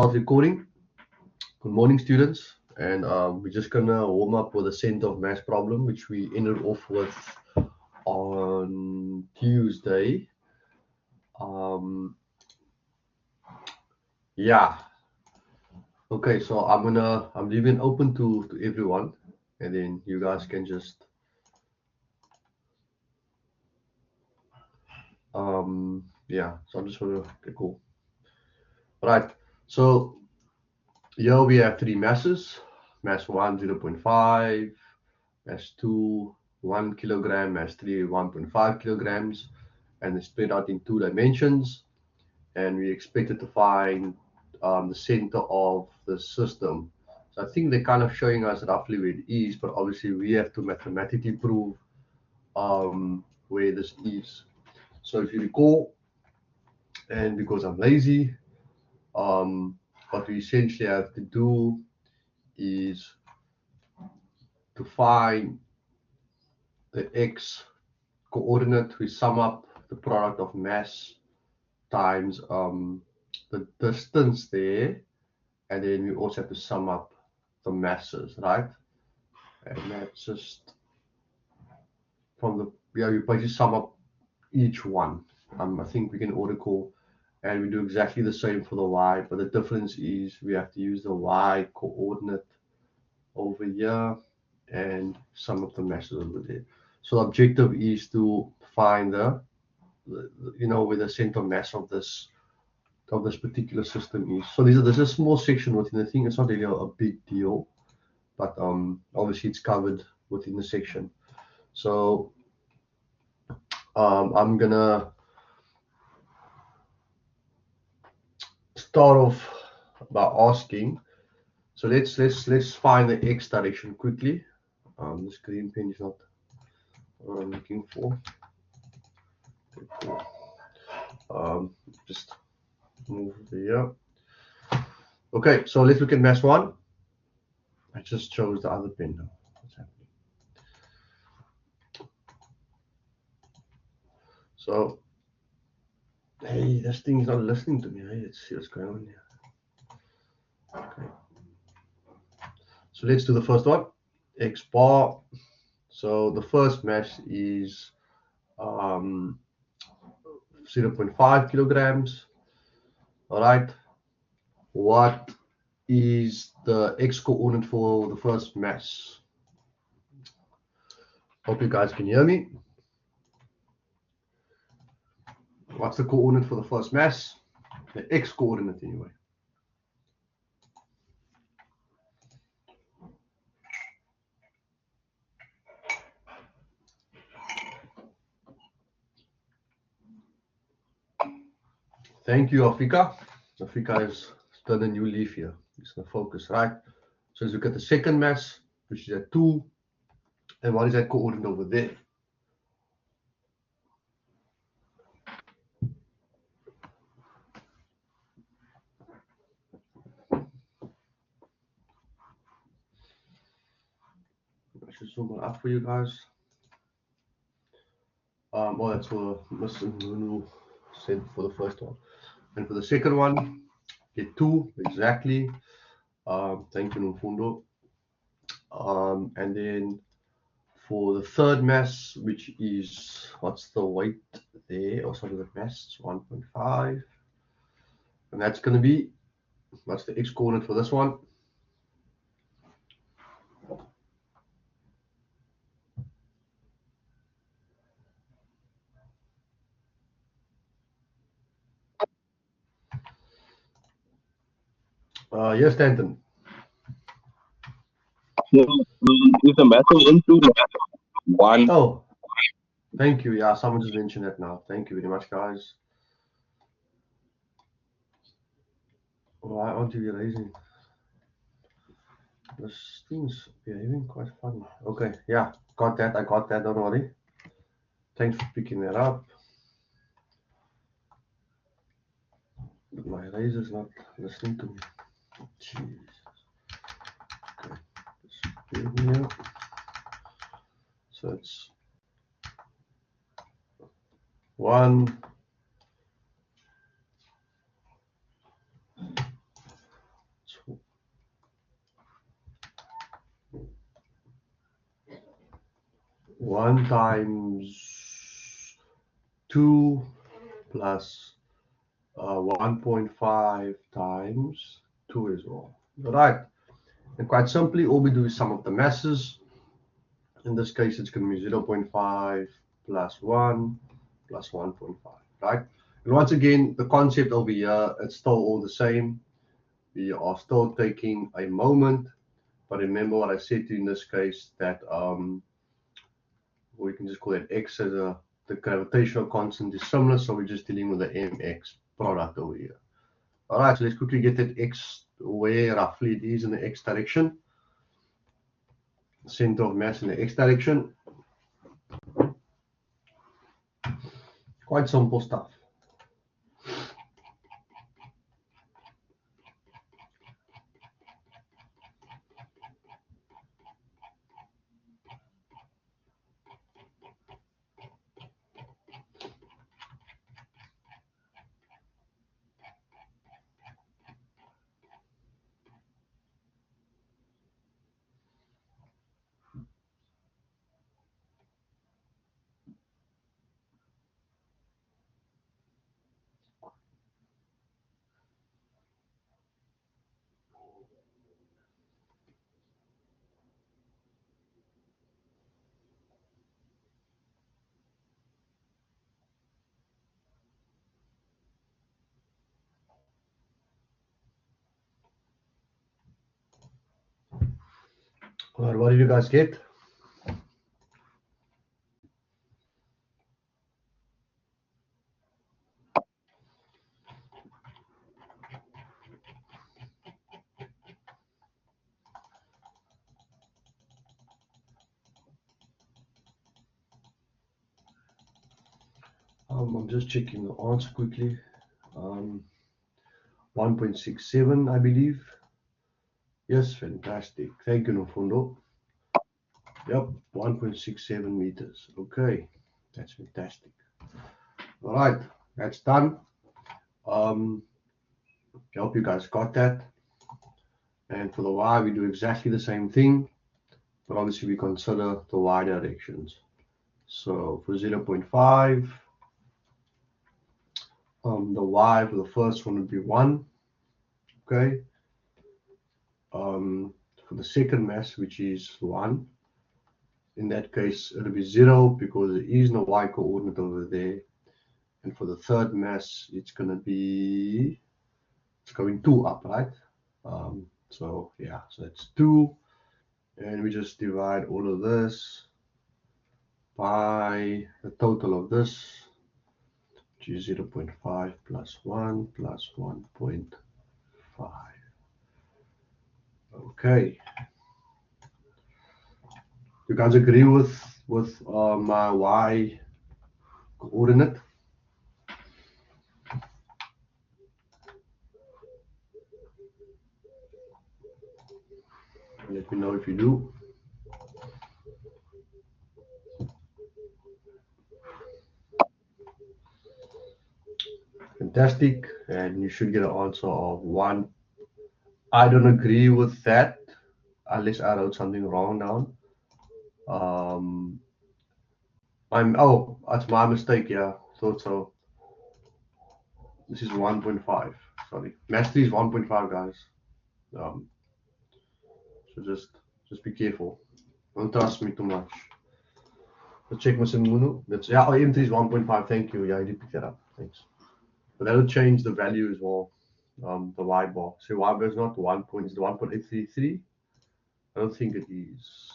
Start recording. Good morning, students, and we're just gonna warm up with a center of mass problem, which we ended off with on Tuesday. Yeah. Okay, so I'm leaving it open to everyone, and then you guys can just yeah. So I'm just gonna okay, cool. Right. So here we have three masses: mass 1 0.5, mass 2 1 kilogram, mass 3 1.5 kilograms, and it's spread out in two dimensions. And we expected to find the center of the system. So I think they're kind of showing us roughly where it is, but obviously we have to mathematically prove where this is. So if you recall, and because I'm lazy, what we essentially have to do is to find the x coordinate. We sum up the product of mass times the distance there, and then we also have to sum up the masses, right? And that's just from the we basically sum up each one. I think we can article, and we do exactly the same for the y, but the difference is we have to use the y coordinate over here and sum up the masses over there. So the objective is to find the where the center mass of this particular system is. So there's a small section within the thing. It's not really a big deal, but obviously it's covered within the section. So I'm gonna start off by asking. So let's find the x direction quickly. This green pen is not what I'm looking for. Just move here. Okay, so let's look at mass 1. I just chose the other pen now. What's happening? So, hey, this thing is not listening to me. Hey, let's see what's going on here. Okay. So let's do the first one, x bar. So the first mass is 0.5 kilograms. All right. What is the x coordinate for the first mass? Hope you guys can hear me. What's the coordinate for the first mass? The x coordinate anyway. Thank you, Afrika. Afrika has done a new leaf here. It's going to focus, right? So let's look at the second mass, which is at 2. And what is that coordinate over there? I should zoom it up for you guys. Well, that's for Mr. Nunu sent for the first one. And for the second one, get 2 exactly. Thank you, Nfundo. And then for the third mass, which is what's the weight there? Or sorry, the mass is 1.5, and that's going to be what's the x coordinate for this one? Yes, Stanton. Is the method into one? Oh, thank you. Yeah, someone just mentioned that now. Thank you very much, guys. Why aren't you erasing? This thing's behaving quite funny. Okay, yeah, got that. I got that. Don't worry. Thanks for picking that up. But my eraser's not listening to me. Jeez. Okay, here. So it's 1 1 times 2 plus 1.5 times 2 as well. All right. And quite simply, all we do is sum up the masses. In this case, it's going to be 0.5 plus 1 plus 1.5, right? And once again, the concept over here, it's still all the same. We are still taking a moment, but remember what I said to you in this case, that we can just call it x as the gravitational constant is similar, so we're just dealing with the mx product over here. All right, so let's quickly get that x where roughly it is in the x direction. Center of mass in the x direction. Quite simple stuff. All right, what did you guys get? I'm just checking the answer quickly. 1.67, I believe. Yes, fantastic. Thank you, Nofundo. Yep, 1.67 meters. Okay, that's fantastic. All right, that's done. I hope you guys got that. And for the y, we do exactly the same thing, but obviously we consider the y directions. So for 0.5, the y for the first one would be 1. Okay. For the second mass, which is 1, in that case it'll be 0 because there is no y coordinate over there. And for the third mass, it's going 2 up, right? So yeah, so it's 2, and we just divide all of this by the total of this, which is 0.5 plus 1 plus 1.5. Okay. You guys agree with my y coordinate? Let me know if you do. Fantastic, and you should get an answer of 1. I don't agree with that, unless I wrote something wrong down. That's my mistake. Yeah, thought so. This is 1.5. Sorry, mastery is 1.5, guys. So just be careful. Don't trust me too much. Let's check Masimunu. That's M3 is 1.5. Thank you. Yeah, I did pick that up. Thanks. But that'll change the value as well. The y bar. So y bar is not 1 point. Is it 1.833? I don't think it is.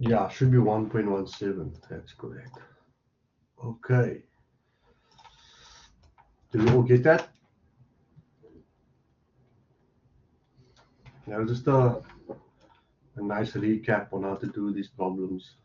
Yeah, should be 1.17. That's correct. Okay. Did we all get that? Now just a nice recap on how to do these problems.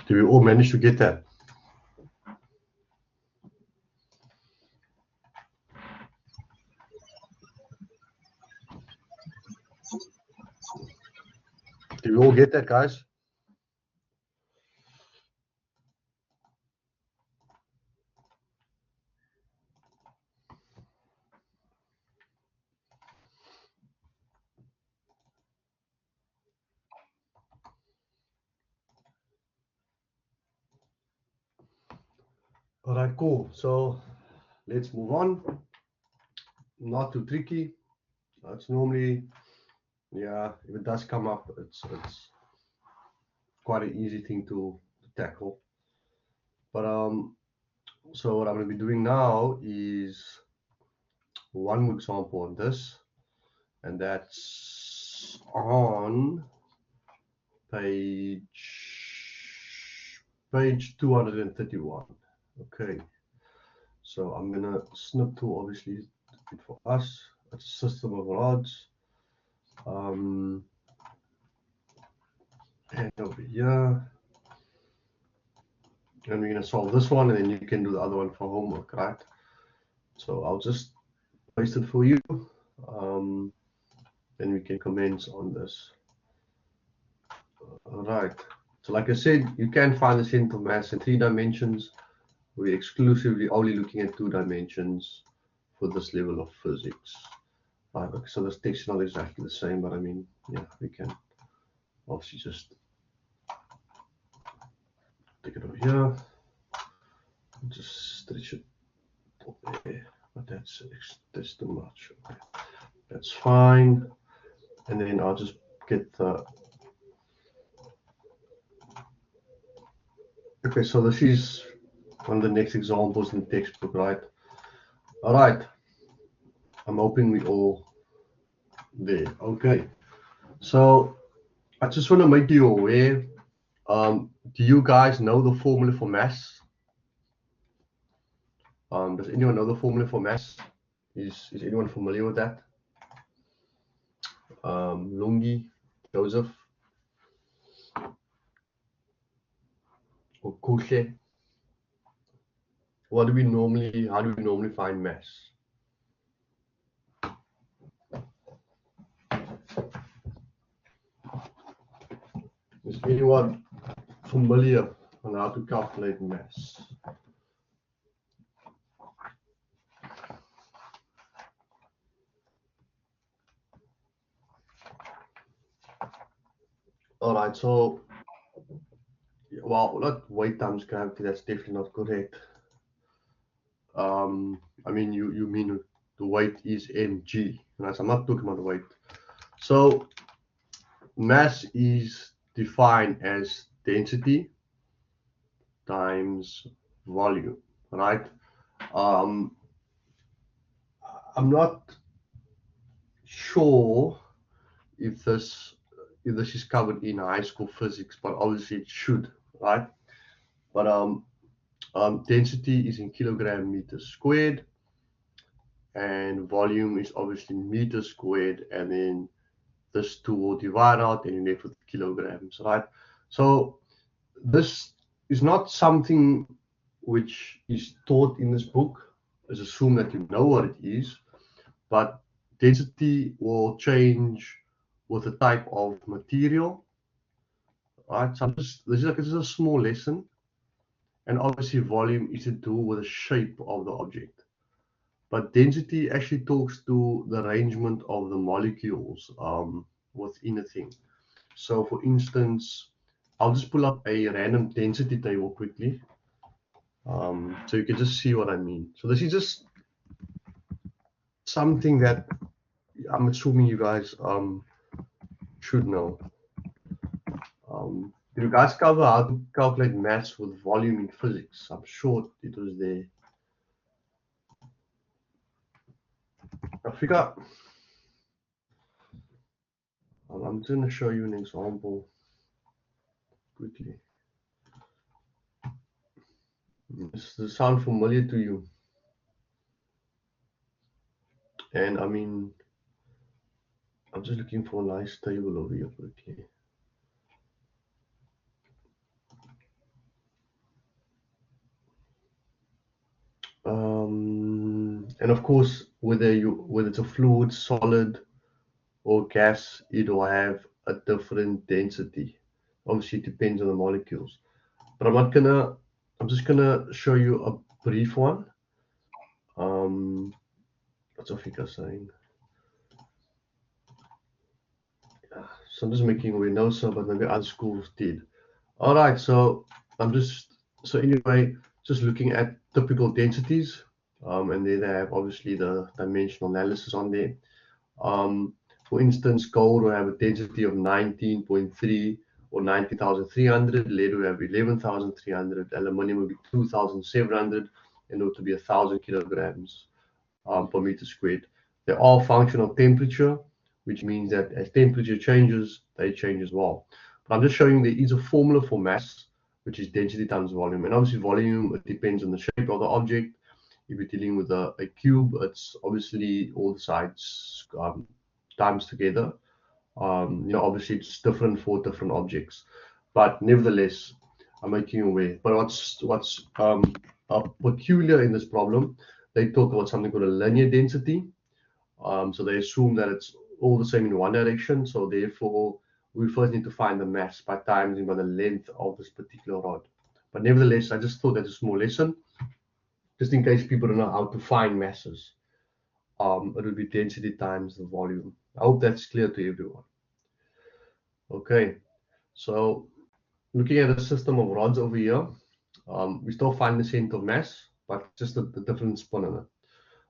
Do we all manage to get that? Did we all get that, guys? All right, cool. So let's move on. Not too tricky. It's normally, yeah, if it does come up, it's quite an easy thing to tackle. But so what I'm going to be doing now is one example on this, and that's on page 231. Okay, so I'm gonna snip tool, obviously for us. It's a system of rods. And over here, and we're gonna solve this one, and then you can do the other one for homework, right? So I'll just paste it for you. Then we can commence on this. All right. So like I said, you can find the center of mass in 3 dimensions. We're exclusively only looking at 2 dimensions for this level of physics. Right, okay, so this text is not exactly the same, but I mean, yeah, we can obviously just take it over here. Just stretch it there, but that's too much. Okay. That's fine. And then I'll just get the. Okay, so this is one of the next examples in the textbook, right? All right. I'm hoping we all there. Okay. So I just want to make you aware. Do you guys know the formula for mass? Does anyone know the formula for mass? Is anyone familiar with that? Lungi, Joseph, or Kushe? How do we normally find mass? Is anyone familiar on how to calculate mass? All right, so, well, not weight times gravity, that's definitely not correct. I mean, you mean the weight is mg, right? So I'm not talking about the weight. So mass is defined as density times volume, right? Um, I'm not sure if this is covered in high school physics, but obviously it should, right? But density is in kilogram meters squared, and volume is obviously meters squared, and then this two will divide out, and you're left with kilograms, right? So this is not something which is taught in this book. Let's assume that you know what it is, but density will change with the type of material, right? So this is a small lesson, and obviously volume is to do with the shape of the object. But density actually talks to the arrangement of the molecules within a thing. So for instance, I'll just pull up a random density table quickly, so you can just see what I mean. So this is just something that I'm assuming you guys should know. Did you guys cover how to calculate mass with volume in physics? I'm sure it was there. Africa, I'm just going to show you an example quickly. Does this sound familiar to you? And I mean, I'm just looking for a nice table over here quickly. And of course, whether it's a fluid, solid, or gas, it will have a different density. Obviously, it depends on the molecules. But I'm just gonna show you a brief one. What's Africa saying? So I'm just making a window, so but maybe other schools did. All right, so anyway, just looking at typical densities, and then they have obviously the dimensional analysis on there. For instance, gold will have a density of 19.3 or 19,300. Lead will have 11,300. Aluminium will be 2,700, and it will be 1,000 kilograms per meter squared. They're all function of temperature, which means that as temperature changes, they change as well. But I'm just showing there is a formula for mass, which is density times volume. And obviously volume, it depends on the shape of the object. If you're dealing with a cube, it's obviously all the sides times together. Obviously it's different for different objects, but nevertheless, I'm making you aware. But what's peculiar in this problem, they talk about something called a linear density. So they assume that it's all the same in one direction. So therefore, we first need to find the mass by timesing by the length of this particular rod. But nevertheless, I just thought that's a small lesson, just in case people don't know how to find masses. It will be density times the volume. I hope that's clear to everyone. Okay, so looking at a system of rods over here, we still find the center of mass, but just the different spin on it.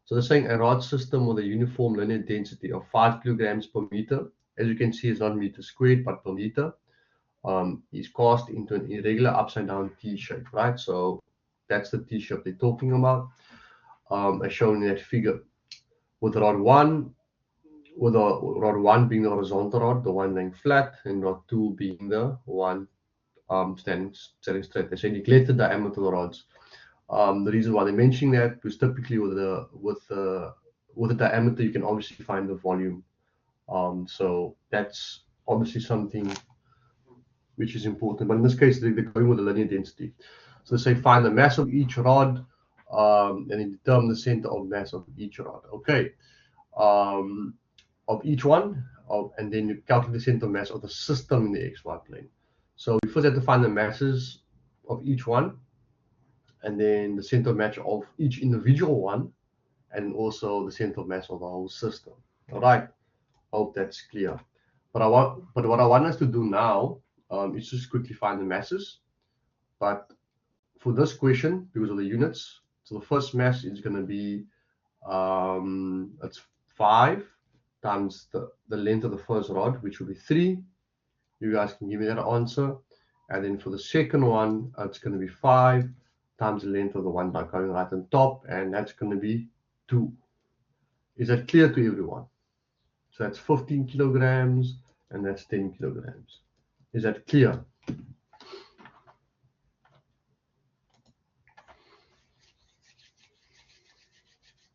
So they're saying a rod system with a uniform linear density of 5 kilograms per meter. As you can see, it's not meter squared, but per meter. Is cast into an irregular upside down T shape, right? So that's the T shape they're talking about, as shown in that figure. With rod 1 being the horizontal rod, the one laying flat, and rod 2 being the one standing straight. They say neglect the diameter of the rods. The reason why they're mentioning that, because typically with the diameter you can obviously find the volume. So that's obviously something which is important. But in this case, they're going with the linear density. So they say find the mass of each rod, and then determine the center of mass of each rod. Okay. Of each one, and then you calculate the center of mass of the system in the XY plane. So we first have to find the masses of each one, and then the center of mass of each individual one, and also the center of mass of the whole system. All right, hope that's clear. But what I want us to do now is just quickly find the masses. But for this question, because of the units, So the first mass is going to be it's 5 times the length of the first rod, which will be 3. You guys can give me that answer. And then for the second one, it's going to be 5 times the length of the one going right on top, and that's going to be 2. Is that clear to everyone? So that's 15 kilograms, and that's 10 kilograms. Is that clear?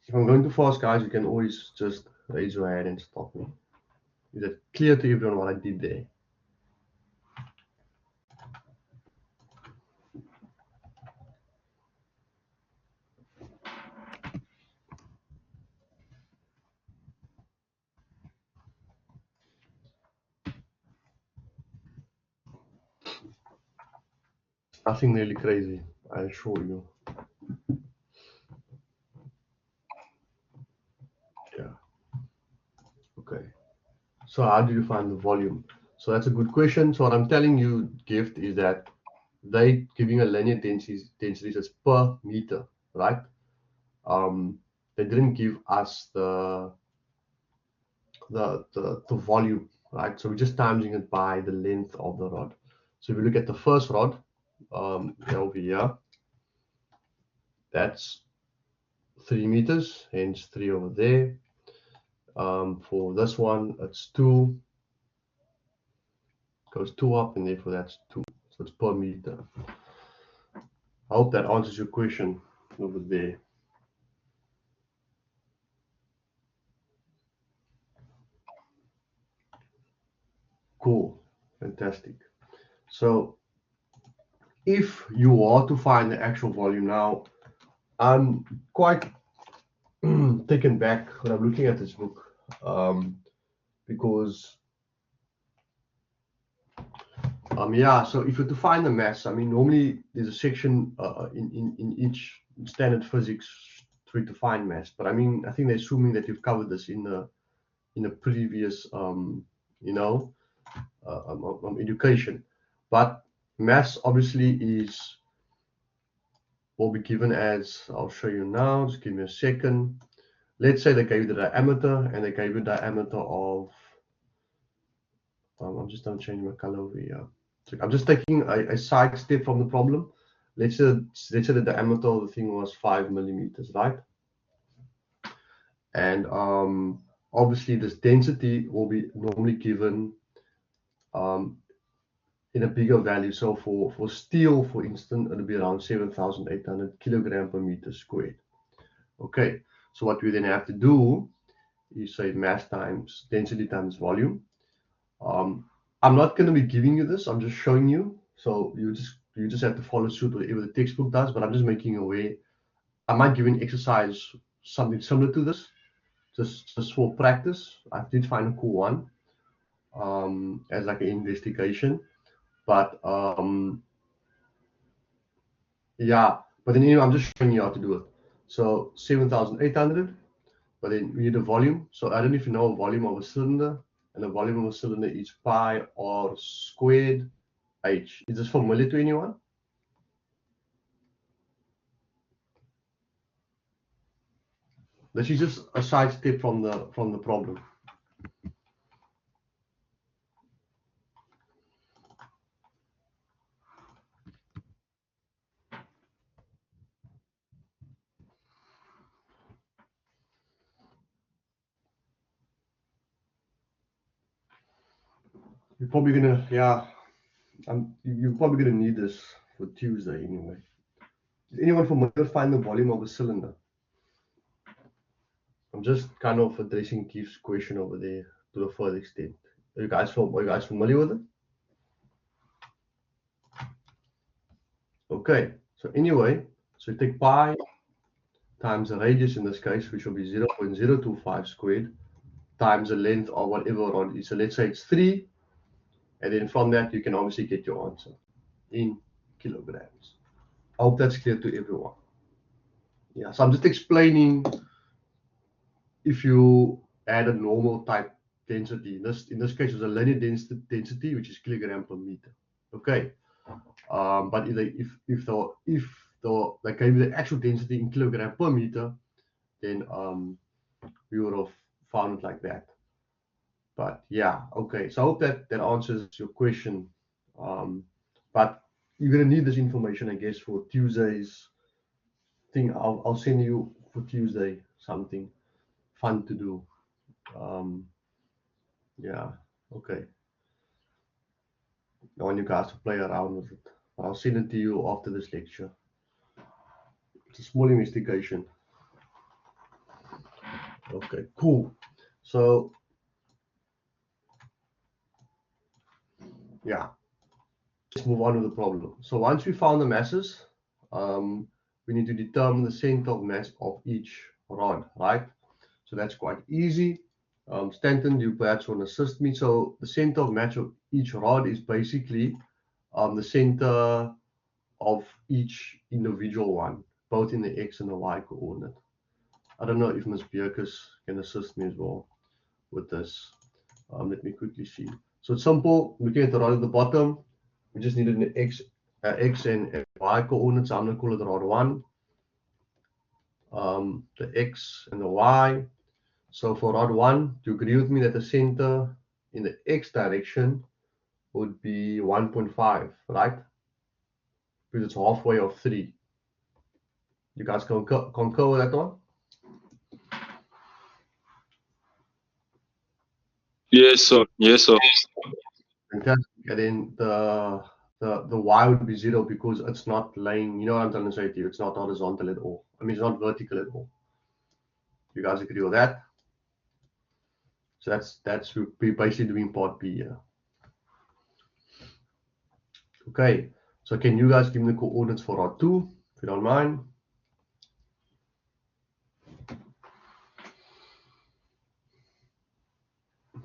If I'm going too fast, guys, you can always just raise your hand and stop me. Is that clear to everyone what I did there? Nothing really crazy, I assure you. Yeah. Okay. So how do you find the volume? So that's a good question. So what I'm telling you, Gift, is that they giving a linear density that's per meter, right? They didn't give us the volume, right? So we're just timesing it by the length of the rod. So if you look at the first rod, over here, that's 3 meters, hence 3 over there. For this one, it's 2, goes 2 up, and therefore that's 2. So it's per meter. I hope that answers your question over there. Cool, fantastic. So if you are to find the actual volume now, I'm quite taken back when I'm looking at this book, because yeah, so if you're to find the mass, I mean, normally there's a section in each standard physics for you to find mass, but I mean, I think they're assuming that you've covered this in the previous education. But mass obviously will be given as, I'll show you now, just give me a second. Let's say they gave you the diameter, and they gave you a diameter of, I'm just going to change my color over here. So I'm just taking a side step from the problem. Let's say the diameter of the thing was 5 millimeters, right? And obviously this density will be normally given in a bigger value. So for steel, for instance, it'll be around 7,800 kilogram per meter squared. Okay, so what we then have to do is say mass times density times volume. I'm not going to be giving you this, I'm just showing you. So you just have to follow suit whatever the textbook does, but I'm just making you aware. I might give you an exercise, something similar to this, just for practice. I did find a cool one as like an investigation. But yeah, but then I'm just showing you how to do it. So 7,800, but then we need a volume. So I don't know if you know a volume of a cylinder, and the volume of a cylinder is pi r squared h. Is this familiar to anyone? This is just a side step from the problem. You're probably gonna, yeah, you're probably gonna need this for Tuesday anyway. Is anyone familiar with find the volume of a cylinder? I'm just kind of addressing Keith's question over there to a further extent. Are you guys familiar with it? Okay, so anyway, so you take pi times the radius in this case, which will be 0.025 squared, times the length of whatever rod is. So let's say it's 3, and then from that you can obviously get your answer in kilograms. I hope that's clear to everyone. Yeah, so I'm just explaining if you add a normal type density. In this case, it's a linear density, which is kilogram per meter. Okay, but if they gave you the actual density in kilogram per meter, then we would have found it like that. But yeah, okay. So I hope that answers your question. But you're gonna need this information, I guess, for Tuesday's thing. I'll send you for Tuesday something fun to do. Yeah, okay. I want you guys to play around with it. I'll send it to you after this lecture. It's a small investigation. Okay, cool. So yeah, let's move on to the problem. So once we found the masses, we need to determine the center of mass of each rod, right? So that's quite easy. Stanton, you perhaps want to assist me. So the center of mass of each rod is basically the center of each individual one, both in the x and the y coordinate. I don't know if Ms. Bierkes can assist me as well with this. Let me quickly see. So it's simple. Looking at the rod at the bottom, we just needed an x and y coordinates. I'm going to call it rod 1. The x and the y. So for rod 1, do you agree with me that the center in the x direction would be 1.5, right? Because it's halfway of 3. You guys concur with that one? Yes, sir. Yes, sir. Fantastic. And then the y would be 0 because it's not laying, you know what I'm trying to say to you, it's not horizontal at all. I mean, it's not vertical at all. You guys agree with that? So that's we're basically doing part B here. Okay, so can you guys give me the coordinates for rod 2, if you don't mind?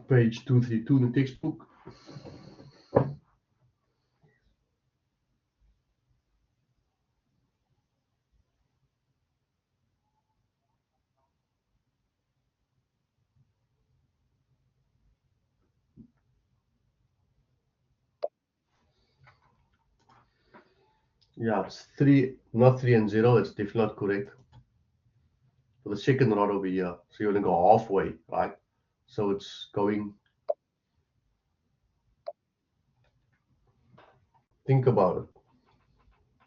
Page 232 in the textbook. Yeah, it's 3, not 3 and 0. That's definitely not correct. For the second rod over here, so you're going to go halfway, right? So it's going. Think about it.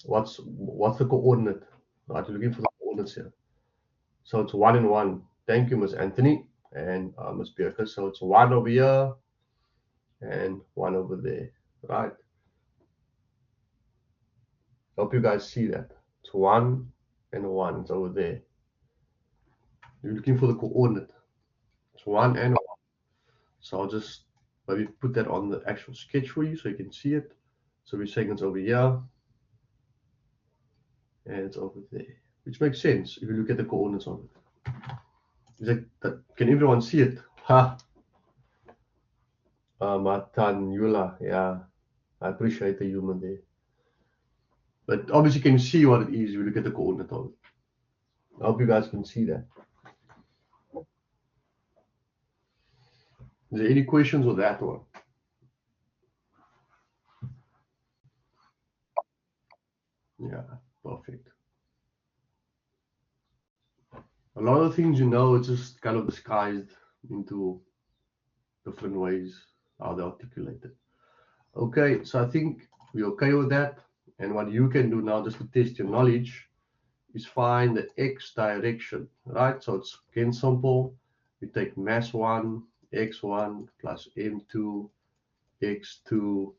What's the coordinate? Right, you're looking for the coordinates here. So it's 1 and 1. Thank you, Miss Anthony and Miss Bierkes. So it's 1 over here and 1 over there, right? Hope you guys see that. It's 1 and 1. It's over there. You're looking for the coordinate. It's 1 and 1. So I'll just maybe put that on the actual sketch for you so you can see it. So we're saying it's over here and it's over there, which makes sense if you look at the coordinates of it. Is that can everyone see it? Ha! Matan Yula, yeah. I appreciate the humor there. But obviously you can see what it is if you look at the coordinate of it. I hope you guys can see that. Is there any questions with that one? Yeah, perfect. A lot of things, it's just kind of disguised into different ways how they articulate it. Okay, so I think we're okay with that. And what you can do now, just to test your knowledge, is find the x direction, right? So it's again simple. We take mass 1, x1 plus m2, x2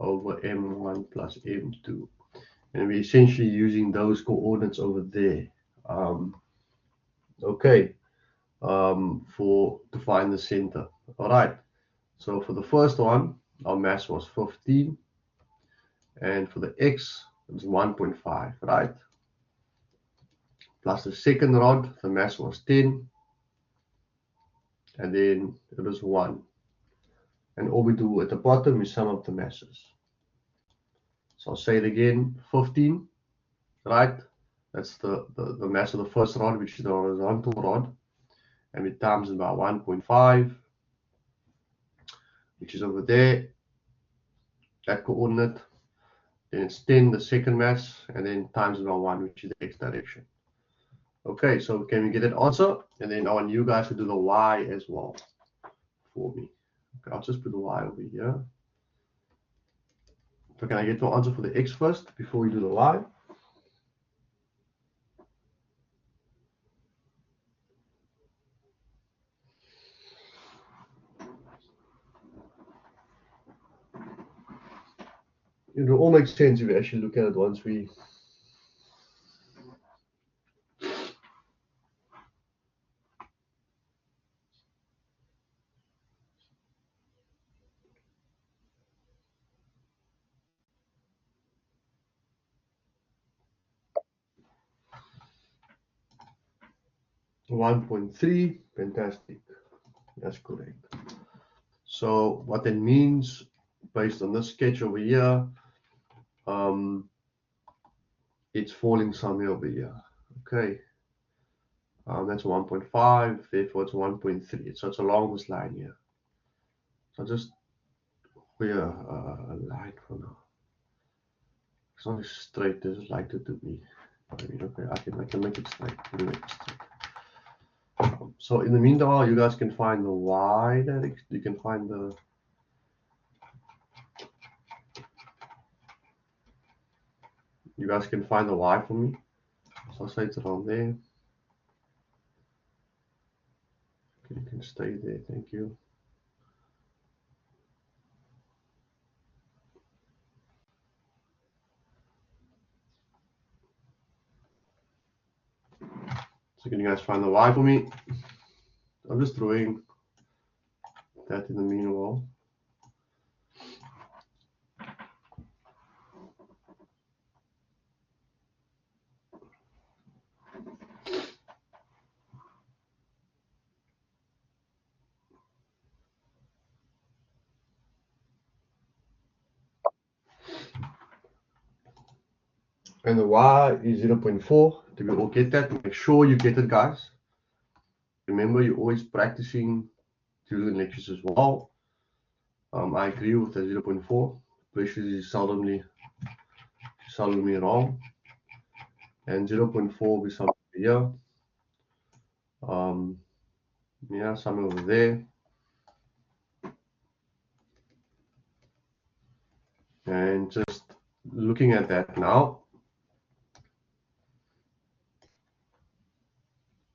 over m1 plus m2. And we're essentially using those coordinates over there. Okay, to find the center. All right. So for the first one, our mass was 15, and for the x, it's 1.5, right? Plus the second rod, the mass was 10, and then it was 1. And all we do at the bottom is sum up the masses. So I'll say it again, 15, right? That's the mass of the first rod, which is the horizontal rod. And we times it by 1.5, which is over there, that coordinate. then it's 10 the second mass, and then times by 1, which is the x direction. Okay, so can we get an answer? And then I want you guys to do the y as well for me. Okay, I'll just put the y over here. So can I get the answer for the x first before we do the y? It will all make sense if you actually look at it once we. $1.3, fantastic. That's correct. So what that means, based on this sketch over here, it's falling somewhere over here. Okay. That's 1.5, therefore it's 1.3. So it's along this line here. So just wear a line for now. It's not as straight as I'd like it to be. I mean, okay, I can make it straight. Make it straight. So in the meanwhile, you guys can find the y direction. You can find the. You guys can find the y for me. So I'll say it's around there. Okay, you can stay there. Thank you. So can you guys find the y for me? I'm just drawing that in the meanwhile. And the y is 0.4. Do we all get that? Make sure you get it, guys. Remember, you're always practicing during lectures as well. I agree with the 0.4. Precious is seldomly wrong. And 0.4 is somewhere here. Yeah, somewhere over there. And just looking at that now,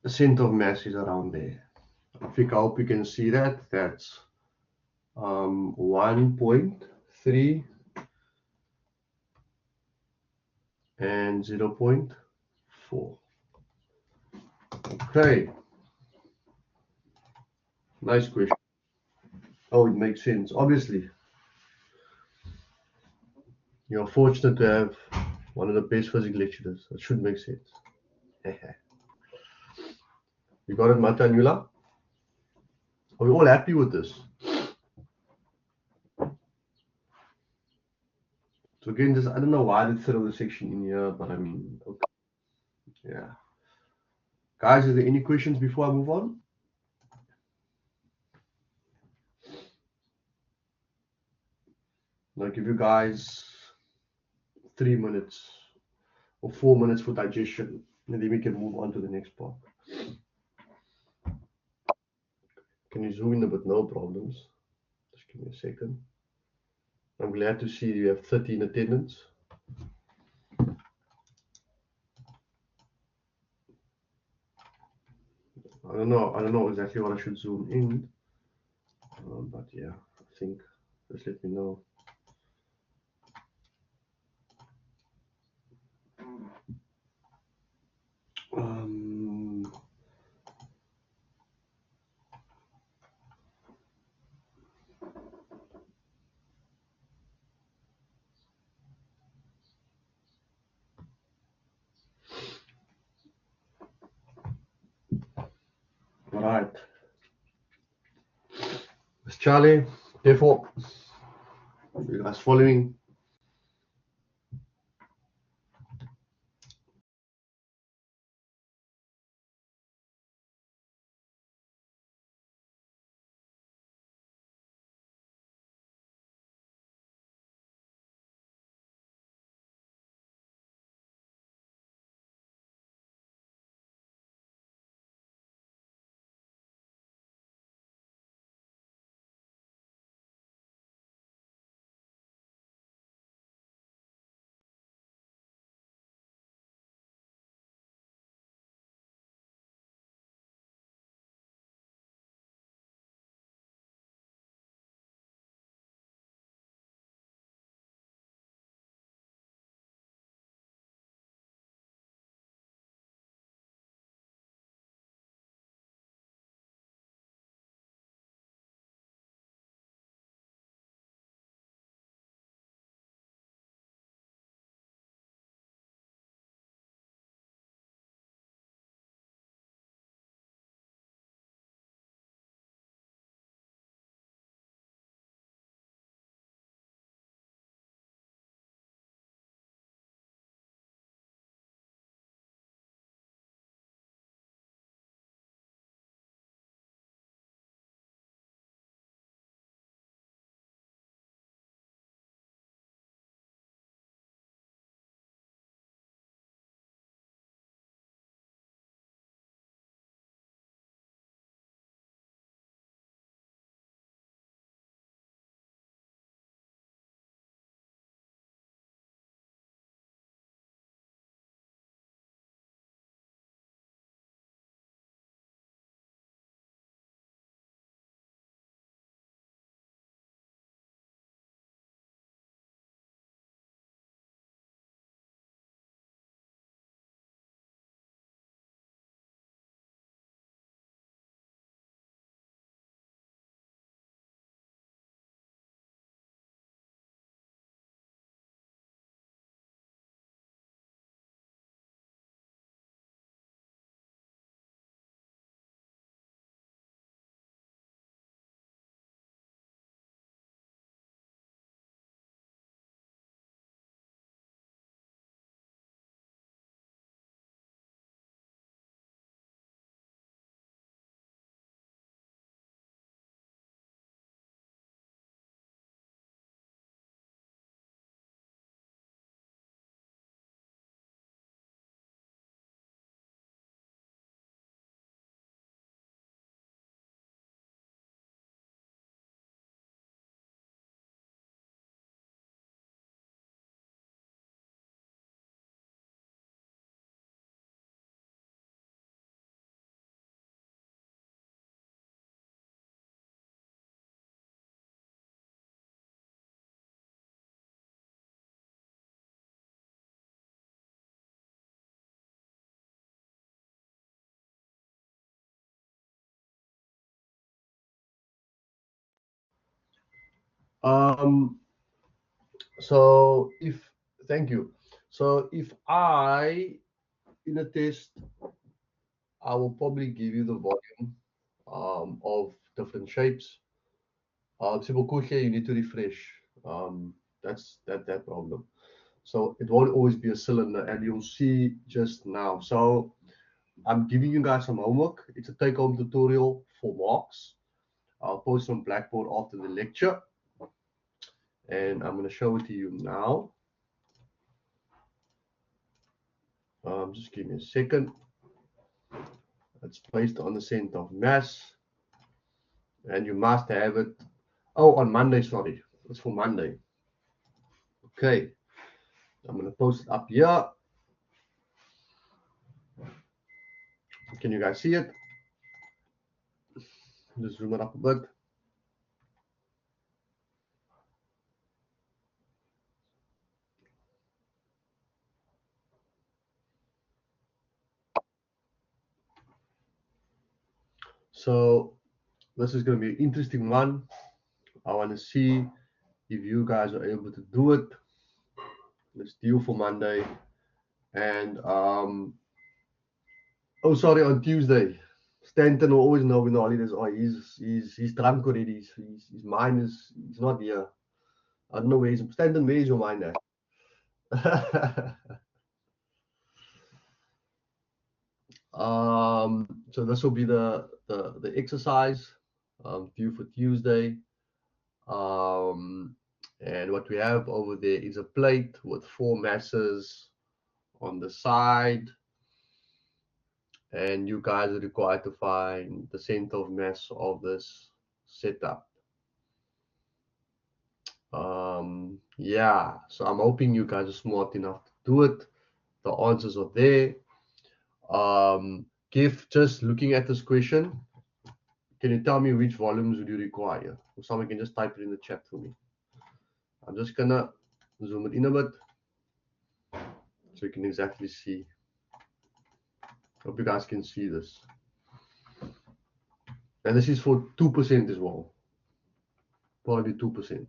the center of mass is around there. I hope you can see that. That's 1.3 and 0.4. Okay. Nice question. Oh, it makes sense. Obviously, you're fortunate to have one of the best physics lecturers. It should make sense. You got it, Mata and Yula? Are we all happy with this? So again, I don't know why they throw the section in here, but I mean, okay. Yeah. Guys, are there any questions before I move on? I'll give you guys 3 minutes or 4 minutes for digestion, and then we can move on to the next part. Can you zoom in a bit? No problems. Just give me a second. I'm glad to see you have 30 in attendance. I don't know exactly what I should zoom in, but yeah, I think just let me know. All right. It's Charlie. Therefore, you guys following? So if thank you. So if in a test, I will probably give you the volume of different shapes. Simple quickly, you need to refresh. That's that problem. So it won't always be a cylinder, and you'll see just now. So I'm giving you guys some homework. It's a take-home tutorial for marks. I'll post on Blackboard after the lecture, and I'm going to show it to you now. Just give me a second. It's based on the center of mass, and you must have it. Oh, on Monday, sorry. It's for Monday. Okay. I'm going to post it up here. Can you guys see it? Just zoom it up a bit. So this is going to be an interesting one. I want to see if you guys are able to do it. Let's deal for Monday. And oh, sorry, on Tuesday. Stanton will always know when the holidays are. He's drunk already. His mind he's not here. I don't know where he's Stanton. Where is your mind at? So this will be the exercise due for Tuesday. And what we have over there is a plate with 4 masses on the side, and you guys are required to find the center of mass of this setup. Yeah, so I'm hoping you guys are smart enough to do it. The answers are there. Just looking at this question, can you tell me which volumes would you require? Or someone can just type it in the chat for me. I'm just gonna zoom it in a bit so you can exactly see. Hope you guys can see this. And this is for 2% as well. Probably 2%.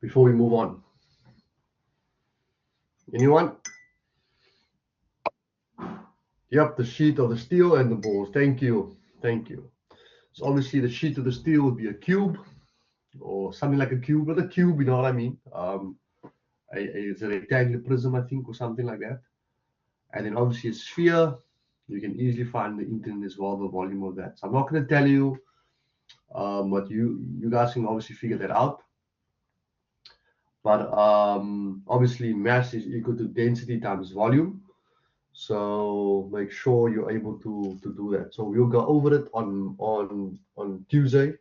Before we move on, anyone? Yep, the sheet of the steel and the balls. Thank you. Thank you. So obviously the sheet of the steel would be a cube or something like a cube, not a cube, you know what I mean? It's a rectangular prism, I think, or something like that. And then obviously a sphere. You can easily find the internet as well, the volume of that. So I'm not going to tell you, but you guys can obviously figure that out. But obviously mass is equal to density times volume. So make sure you're able to do that. So we'll go over it on Tuesday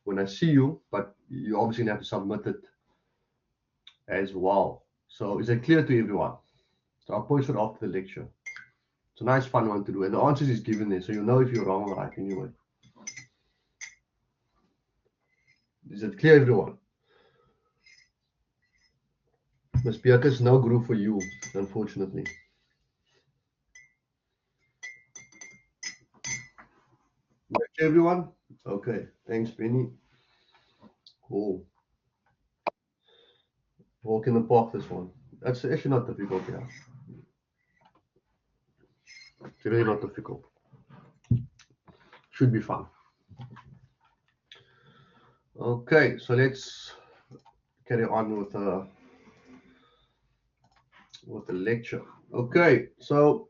when I see you, but you obviously have to submit it as well. So is it clear to everyone? So I'll post it after the lecture. It's a nice fun one to do, and the answers is given there, so you'll know if you're wrong or right anyway. Is it clear, everyone? Ms. Bierkes, no groove for you, unfortunately. Okay, everyone? Okay, thanks, Benny. Cool. Walk in the park, this one. That's actually not difficult, yeah. It's really not difficult. Should be fun. Okay, so let's carry on with the lecture. Okay, so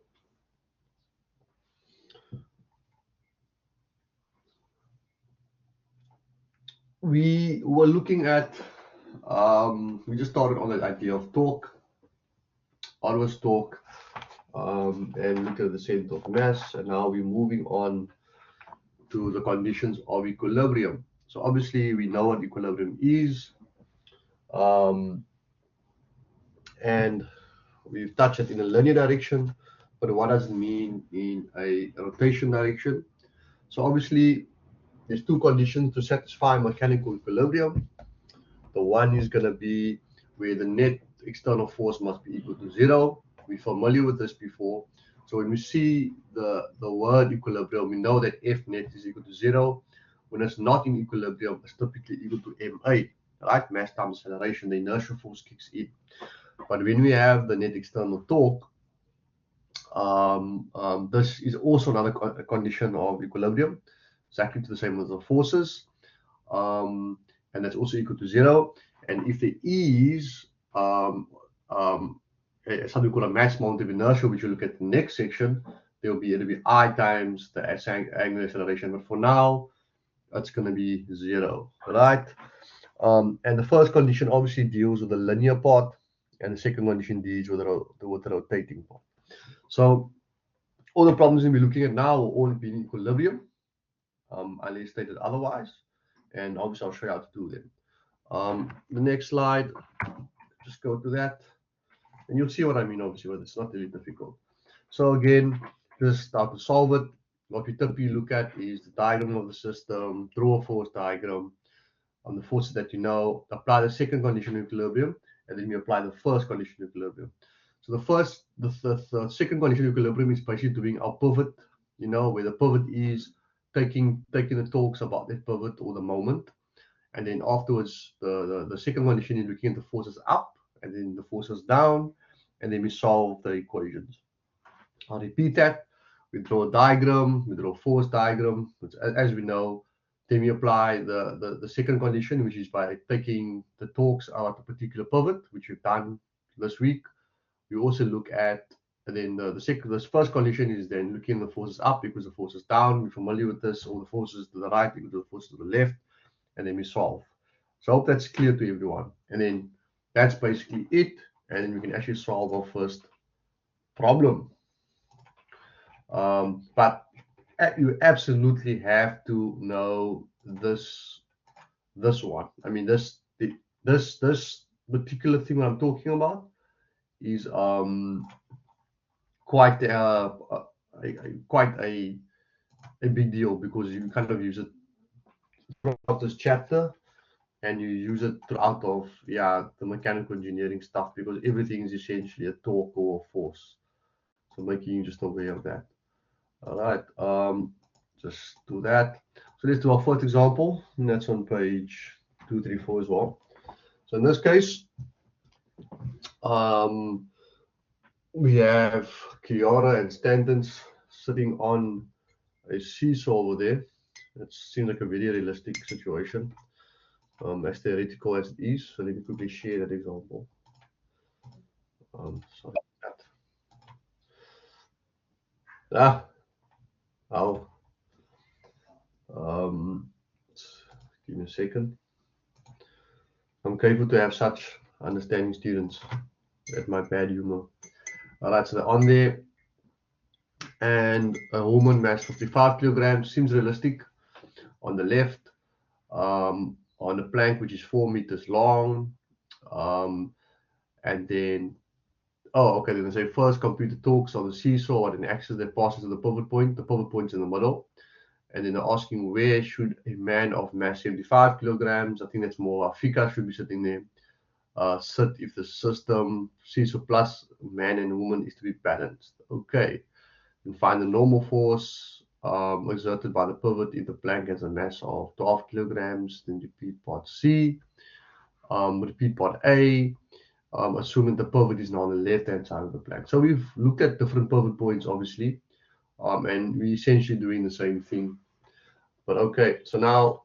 we were looking at we just started on the idea of torque, always torque, and look at the center of mass, and now we're moving on to the conditions of equilibrium. So obviously we know what equilibrium is, um, and we've touched it in a linear direction, but what does it mean in a rotation direction? So obviously there's two conditions to satisfy mechanical equilibrium. The one is going to be where the net external force must be equal to zero. We're familiar with this before. So when we see the word equilibrium, we know that F net is equal to zero. When it's not in equilibrium, it's typically equal to MA, right? Mass times acceleration, the inertial force kicks in. But when we have the net external torque, this is also another condition of equilibrium, exactly the same as the forces, and that's also equal to zero. And if there is something called a mass moment of inertia, which you look at the next section, it'll be I times the angular acceleration. But for now, it's going to be zero, right? And the first condition obviously deals with the linear part, and the second condition deals with the rotating part. So all the problems we'll be looking at now will all be in equilibrium, unless stated otherwise. And obviously, I'll show you how to do them. The next slide, just go to that, and you'll see what I mean, obviously, but it's not really difficult. So again, just start to solve it. What we typically look at is the diagram of the system, draw a force diagram on the forces that you know, apply the second condition of equilibrium, and then we apply the first condition of equilibrium. So the second condition of equilibrium is basically doing our pivot, where the pivot is taking the talks about that pivot or the moment. And then afterwards, the second condition is looking at the forces up and then the forces down, and then we solve the equations. I'll repeat that. We draw a diagram, we draw a force diagram, which, as we know. Then we apply the second condition, which is by taking the torques out of a particular pivot, which we've done this week. We also look at, and then the first condition is then looking at the forces up equals the forces down. We're familiar with this, all the forces to the right equals the forces to the left, and then we solve. So I hope that's clear to everyone. And then that's basically it. And then we can actually solve our first problem. But you absolutely have to know this one. I mean, this particular thing I'm talking about is quite a big deal, because you kind of use it throughout this chapter, and you use it throughout of the mechanical engineering stuff, because everything is essentially a torque or a force. So making you just aware of that. All right, just do that. So let's do our first example, and that's on page 234 as well. So in this case, we have Kiara and Stantons sitting on a seesaw over there. It seems like a very realistic situation, as theoretical as it is. So let me quickly share that example. Sorry about that. Give me a second. I'm grateful to have such understanding students at my bad humor. All right, so they're on there, and a woman mass 55 kilograms seems realistic on the left, on a plank which is 4 meters long, and then then they say first compute the torques on the seesaw at an axis that passes to the pivot point. The pivot point's in the middle, and then they're asking where should a man of mass 75 kilograms, I think that's more Fika, should be sitting there. sit if the system seesaw plus man and woman is to be balanced. Okay, and find the normal force exerted by the pivot if the plank has a mass of 12 kilograms. Then repeat part C. Repeat part A. Assuming the pivot is now on the left hand side of the plank. So we've looked at different pivot points, obviously, and we're essentially doing the same thing. But okay, so now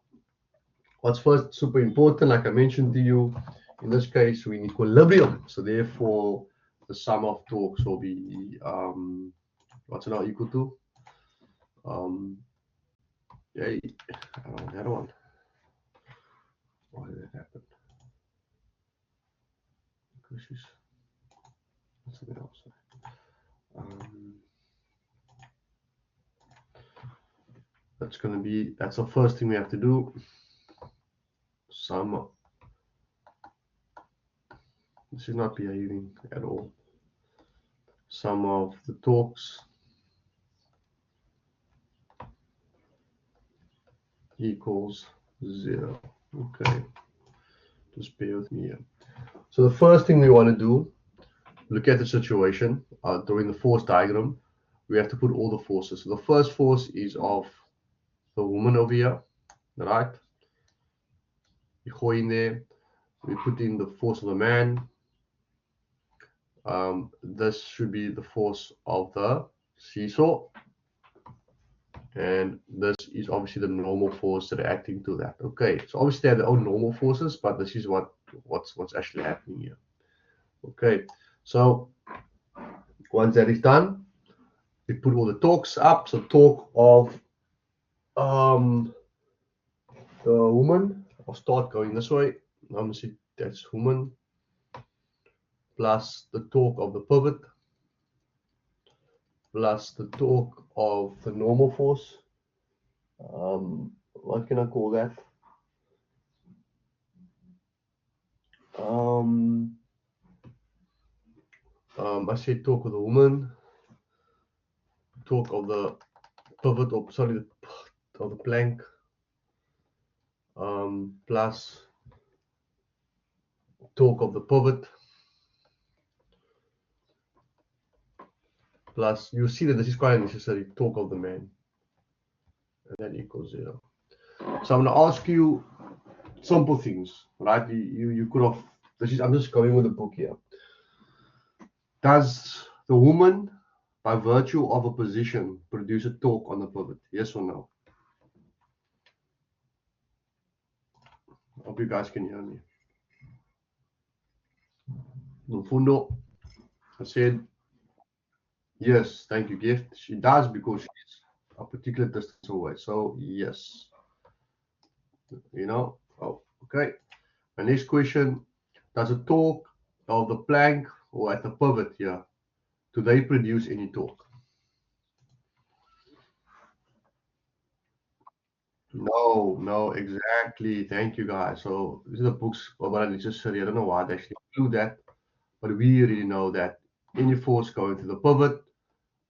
what's first super important, like I mentioned to you, in this case we're in equilibrium. So therefore the sum of torques will be what's it now equal to? Yeah, that one. Why did that happen? Because she's something else. That's going to be, that's the first thing we have to do. Sum. This should not behaving at all. Sum of the torques equals 0. Okay, just bear with me here. So the first thing we want to do, look at the situation during the force diagram. We have to put all the forces. So the first force is of the woman over here, right? We go in there, we put in the force of the man. This should be the force of the seesaw, and this is obviously the normal force reacting to that. Okay, so obviously they have their own normal forces, but this is what's actually happening here. Okay, so once that is done, we put all the torques up. So torque of the woman, I'll start going this way. I'm gonna see that's woman plus the torque of the pivot plus the torque of the normal force. What can I call that? I said torque of the woman, torque of the pivot, or sorry, of the plank, plus torque of the pivot, plus you see that this is quite unnecessary, torque of the man, and that equals 0. So I'm going to ask you simple things, right? You could have, I'm just going with the book here. Does the woman, by virtue of a position, produce a torque on the pivot? Yes or no? I hope you guys can hear me. Mfundo, I said, yes, thank you, Gift. She does because she's a particular distance away. So, yes. Oh, okay. My next question, does a torque of the plank or at the pivot here, do they produce any torque? No, exactly. Thank you, guys. So these are the books, but I necessarily, I don't know why they actually include that, but we already know that any force going to the pivot,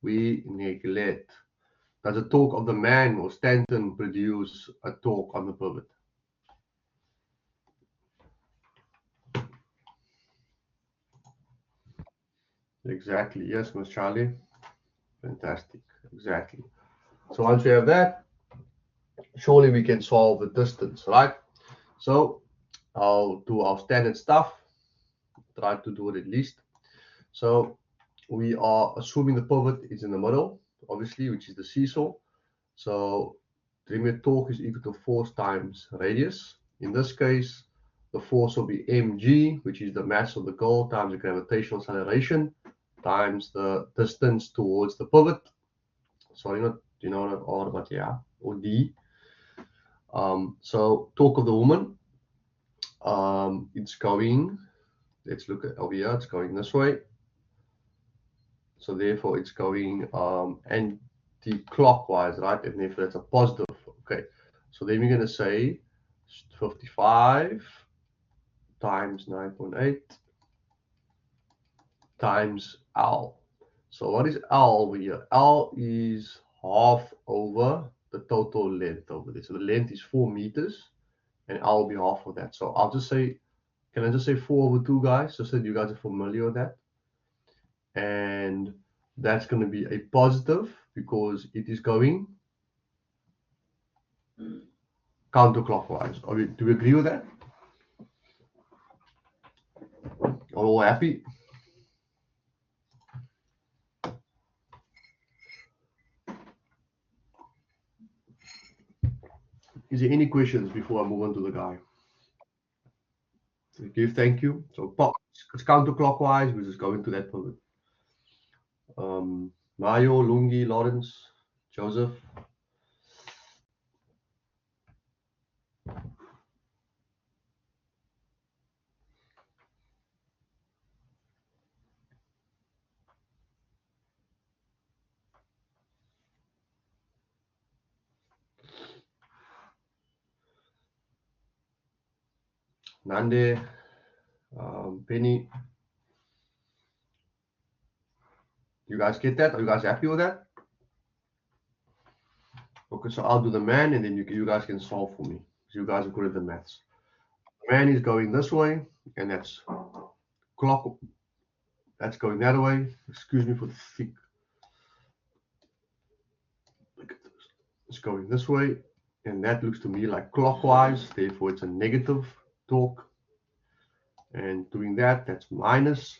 we neglect. Does the torque of the man or Stanton produce a torque on the pivot? Exactly. Yes, Miss Charlie. Fantastic. Exactly. So once we have that, surely we can solve the distance, right? So I'll do our standard stuff. Try to do it at least. So we are assuming the pivot is in the middle, obviously, which is the seesaw. So the torque is equal to force times radius. In this case, the force will be mg, which is the mass of the goal, times the gravitational acceleration, times the distance towards the pivot. Sorry, not R, but yeah, or d. So torque of the woman, it's going, let's look at over here, it's going this way. So therefore it's going anti-clockwise, right? And therefore that's a positive. Okay, so then we're going to say 55 times 9.8 times L. So what is L over here? L is half over the total length over there. So the length is 4 meters and L will be half of that. So I'll just say Can I just say 4/2, guys, just so that you guys are familiar with that? And that's going to be a positive because it is going counterclockwise. Do we agree with that? Are we all happy? Is there any questions before I move on to the guy? Thank you. So it's counterclockwise. We'll just go into that pivot. Mario, Lungi, Lawrence, Joseph. Nande, Penny. You guys get that? Are you guys happy with that? Okay, so I'll do the man and then you guys can solve for me. So you guys are good at the maths. The man is going this way and that's clock. That's going that way. Excuse me for the thick. Look at this. It's going this way and that looks to me like clockwise. Therefore, it's a negative torque. And doing that, that's minus.